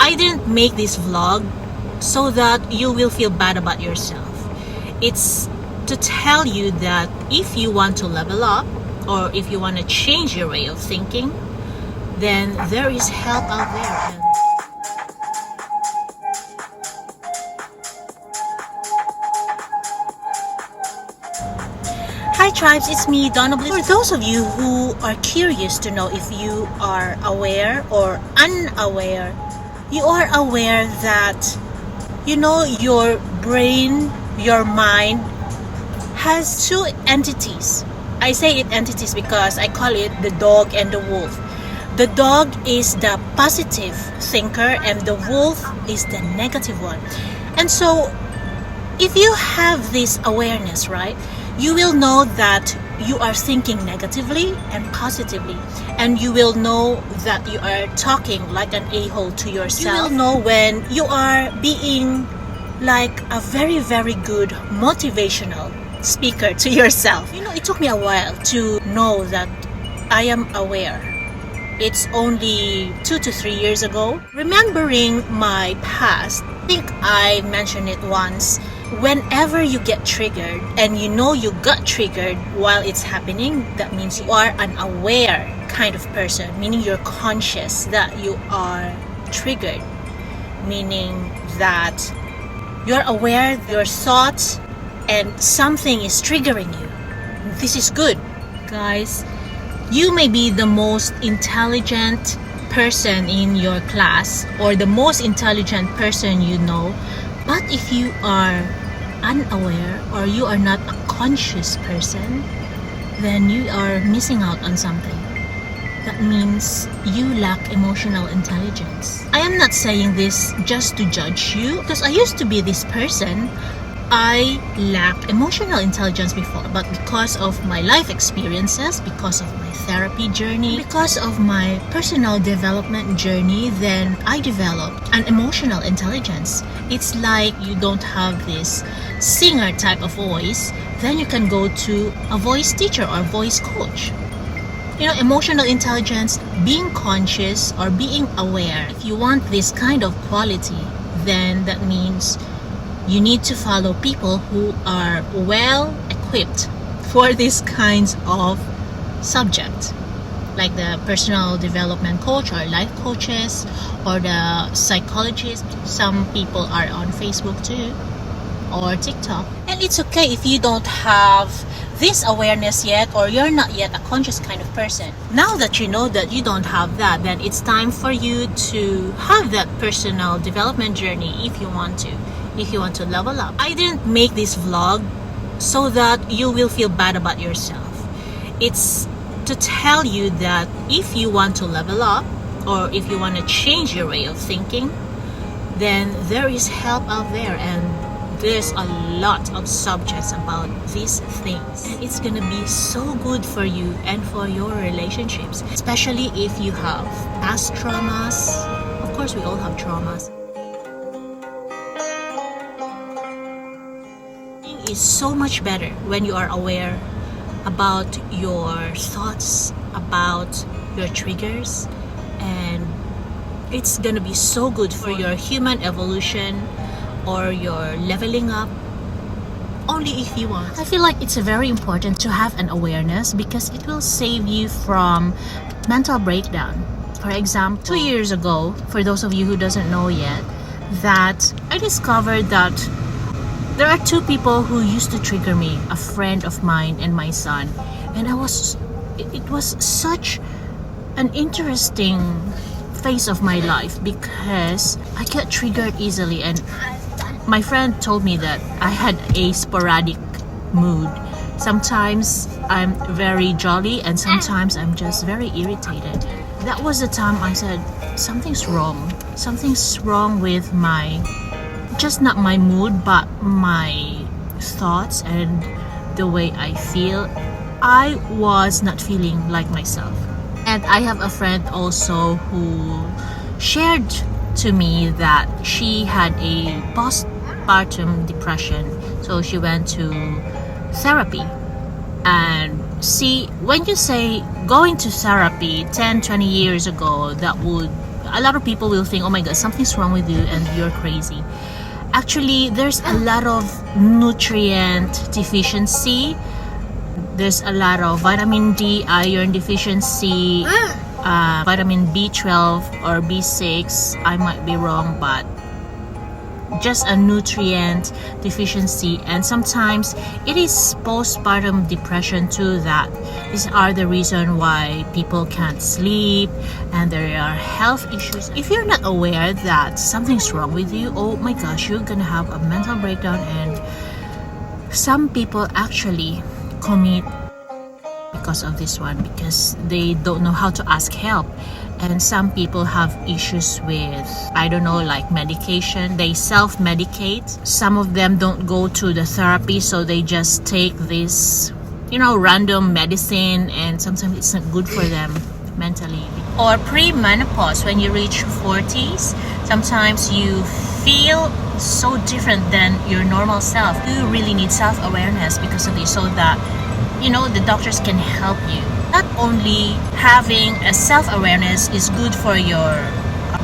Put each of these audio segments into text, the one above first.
I didn't make this vlog so that you will feel bad about yourself. It's to tell you that if you want to level up or if you want to change your way of thinking, then there is help out there. Hi tribes, it's me, Donna Bliss. For those of you who are curious to know if you are aware or unaware, you are aware that, you know, your brain, your mind has two entities. I say it entities because I call it the dog and the wolf. The dog is the positive thinker and the wolf is the negative one. And so if you have this awareness, right, you will know that you are thinking negatively and positively, and you will know that you are talking like an a-hole to yourself. You will know when you are being like a very, very good motivational speaker to yourself. You know, it took me a while to know that I am aware. It's only 2 to 3 years ago. Remembering my past, I think I mentioned it once. Whenever you get triggered and you know you got triggered while it's happening, that means you are an aware kind of person, meaning you're conscious that you are triggered, meaning that you're aware of your thoughts and something is triggering you. This is good. Guys, you may be the most intelligent person in your class or the most intelligent person you know, but if you are unaware or you are not a conscious person, then you are missing out on something. That means you lack emotional intelligence. I am not saying this just to judge you, because I used to be this person. I lacked emotional intelligence before, but because of my life experiences, because of my therapy journey, because of my personal development journey, then I developed an emotional intelligence. It's like you don't have this singer type of voice, then you can go to a voice teacher or voice coach. You know, emotional intelligence, being conscious or being aware. If you want this kind of quality, then that means you need to follow people who are well equipped for these kinds of subject, like the personal development coach or life coaches or the psychologist. Some people are on Facebook too or TikTok. And it's okay if you don't have this awareness yet or you're not yet a conscious kind of person. Now that you know that you don't have that, then it's time for you to have that personal development journey if you want to. If you want to level up. I didn't make this vlog so that you will feel bad about yourself. It's to tell you that if you want to level up or if you want to change your way of thinking, then there is help out there, and there's a lot of subjects about these things. And it's gonna be so good for you and for your relationships, especially if you have past traumas. Of course, we all have traumas. Is so much better when you are aware about your thoughts, about your triggers, and it's gonna be so good for your human evolution or your leveling up, only if you want. I feel like it's very important to have an awareness because it will save you from mental breakdown. For example, 2 years ago, for those of you who doesn't know yet, that I discovered that there are two people who used to trigger me, a friend of mine and my son. And it was such an interesting phase of my life because I get triggered easily, and my friend told me that I had a sporadic mood. Sometimes I'm very jolly and sometimes I'm just very irritated. That was the time I said, something's wrong. Something's wrong with just not my mood, but my thoughts and the way I feel. I was not feeling like myself. And I have a friend also who shared to me that she had a postpartum depression. So she went to therapy. And see, when you say going to therapy 10, 20 years ago, that would a lot of people will think, oh my god, something's wrong with you and you're crazy. Actually, there's a lot of nutrient deficiency. There's a lot of vitamin D, iron deficiency, vitamin B12 or B6. I might be wrong, but just a nutrient deficiency. And sometimes it is postpartum depression too, that these are the reason why people can't sleep and there are health issues. If you're not aware that something's wrong with you, oh my gosh, you're gonna have a mental breakdown. And some people actually commit because of this one, because they don't know how to ask help. And some people have issues with, I don't know, like medication. They self-medicate. Some of them don't go to the therapy, so they just take this, random medicine, and sometimes it's not good for them mentally. Or pre-menopause, when you reach 40s, sometimes you feel so different than your normal self. You really need self-awareness because of this, so that the doctors can help you. Not only having a self-awareness is good for your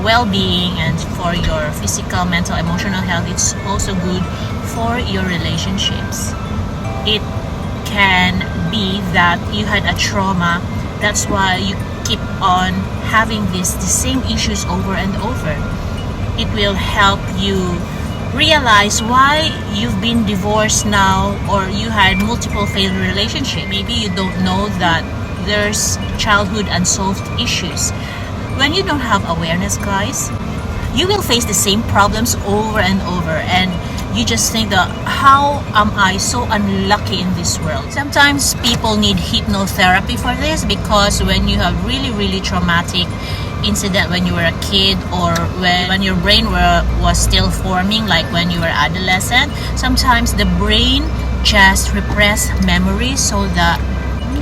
well-being and for your physical, mental, emotional health, it's also good for your relationships. It can be that you had a trauma, that's why you keep on having the same issues over and over. It will help you realize why you've been divorced now, or you had multiple failed relationships. Maybe you don't know that there's childhood unsolved issues. When you don't have awareness, guys, you will face the same problems over and over, and you just think that, how am I so unlucky in this world? Sometimes people need hypnotherapy for this, because when you have really traumatic incident when you were a kid, or when your brain was still forming, like when you were adolescent, sometimes the brain just repress memories so that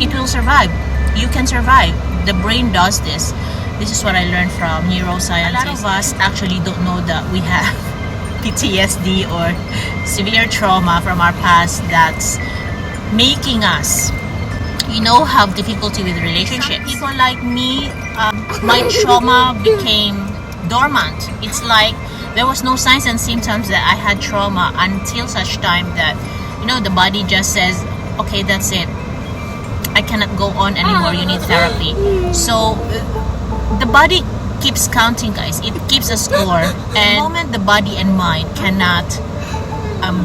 it will survive. You can survive. The brain does this. This is what I learned from neuroscience. A lot of us actually don't know that we have PTSD or severe trauma from our past that's making us, have difficulty with relationships. Some people like me, my trauma became dormant. It's like there was no signs and symptoms that I had trauma until such time that, the body just says, okay, that's it. I cannot go on anymore. You need therapy. So the body keeps counting, guys. It keeps a score. And the moment the body and mind cannot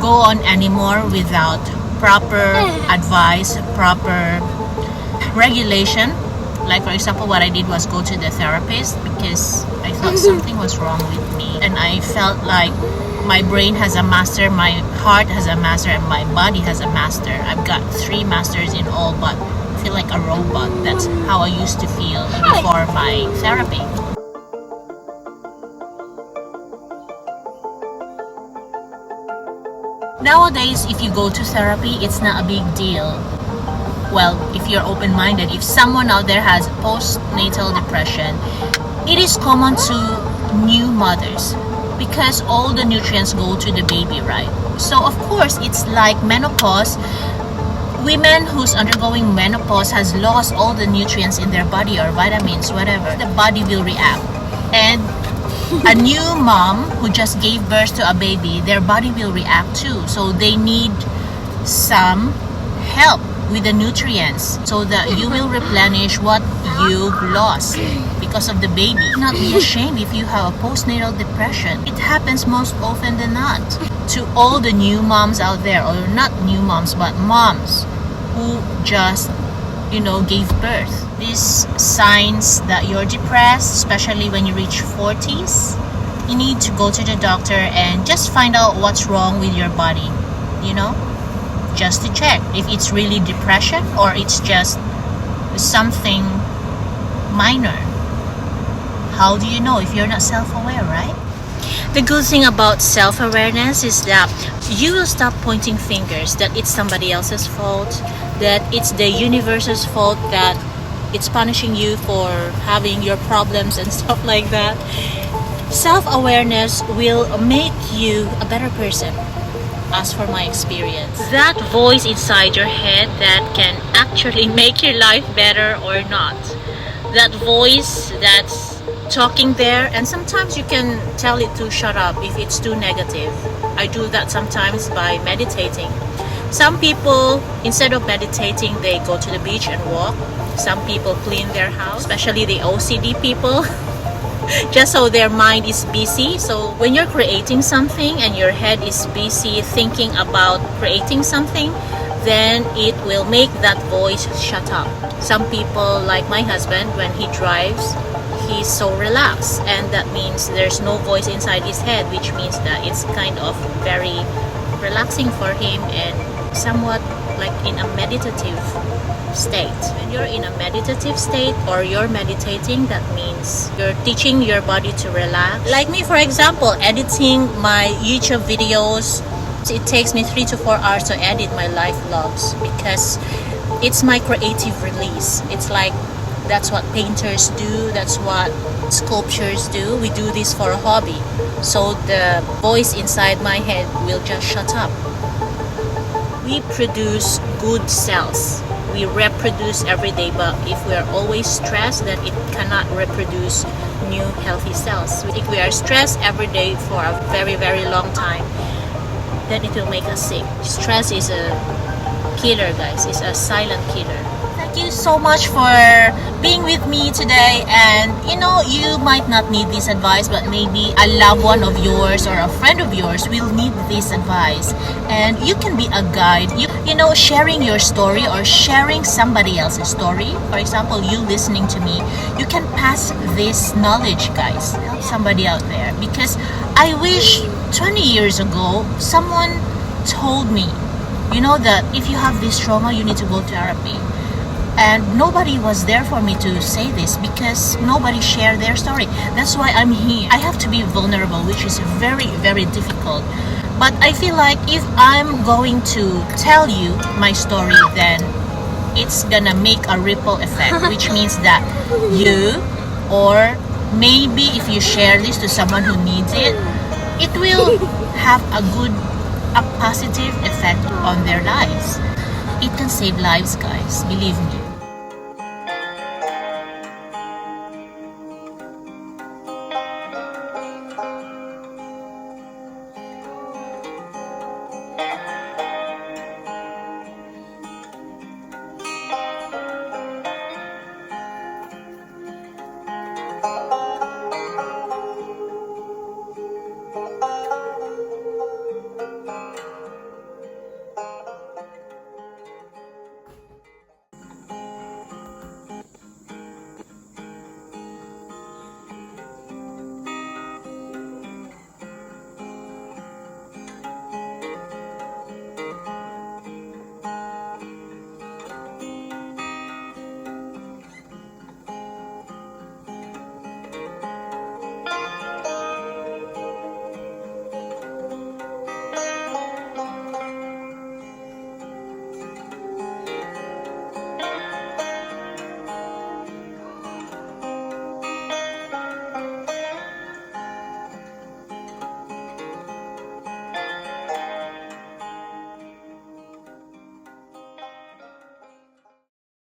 go on anymore without proper advice, proper regulation, like for example, what I did was go to the therapist because I thought something was wrong with me, and I felt like my brain has a master, my heart has a master, and my body has a master. I've got 3 masters in all, but I feel like a robot. That's how I used to feel before my therapy. Nowadays, if you go to therapy, it's not a big deal. Well, if you're open-minded, if someone out there has postnatal depression, it is common to new mothers because all the nutrients go to the baby, right? So of course, it's like menopause. Women who's undergoing menopause has lost all the nutrients in their body, or vitamins, whatever. The body will react. And a new mom who just gave birth to a baby, their body will react too. So they need some help with the nutrients so that you will replenish what you've lost because of the baby. Do not be ashamed if you have a postnatal depression. It happens most often than not. To all the new moms out there, or not new moms, but moms who just, gave birth. These signs that you're depressed, especially when you reach 40s, you need to go to the doctor and just find out what's wrong with your body, just to check if it's really depression or it's just something minor. How do you know if you're not self-aware, right? The good thing about self-awareness is that you will stop pointing fingers that it's somebody else's fault, that it's the universe's fault, that it's punishing you for having your problems and stuff like that. Self-awareness will make you a better person, as for my experience. That voice inside your head that can actually make your life better or not. That voice that's talking there, and sometimes you can tell it to shut up if it's too negative. I do that sometimes by meditating. Some people, instead of meditating, they go to the beach and walk. Some people clean their house, especially the OCD people, just so their mind is busy. So when you're creating something and your head is busy thinking about creating something, then it will make that voice shut up. Some people, like my husband, when he drives, he's so relaxed, and that means there's no voice inside his head, which means that it's kind of very relaxing for him and somewhat like in a meditative state. When you're in a meditative state or you're meditating, that means you're teaching your body to relax. Like me, for example, editing my YouTube videos, it takes me 3 to 4 hours to edit my life vlogs because it's my creative release. It's like that's what painters do, that's what sculptures do. We do this for a hobby. So the voice inside my head will just shut up. We produce good cells. We reproduce every day, but if we are always stressed, then it cannot reproduce new healthy cells. If we are stressed every day for a very, very long time, then it will make us sick. Stress is a killer, guys. It's a silent killer. Thank you so much for being with me today. And you might not need this advice, but maybe a loved one of yours or a friend of yours will need this advice. And you can be a guide. Sharing your story or sharing somebody else's story. For example, you listening to me, you can pass this knowledge, guys. Help somebody out there. Because I wish 20 years ago, someone told me, that if you have this trauma, you need to go to therapy. And nobody was there for me to say this because nobody shared their story. That's why I'm here. I have to be vulnerable, which is very, very difficult. But I feel like if I'm going to tell you my story, then it's gonna make a ripple effect, which means that you, or maybe if you share this to someone who needs it, it will have a positive effect on their lives. It can save lives, guys, believe me.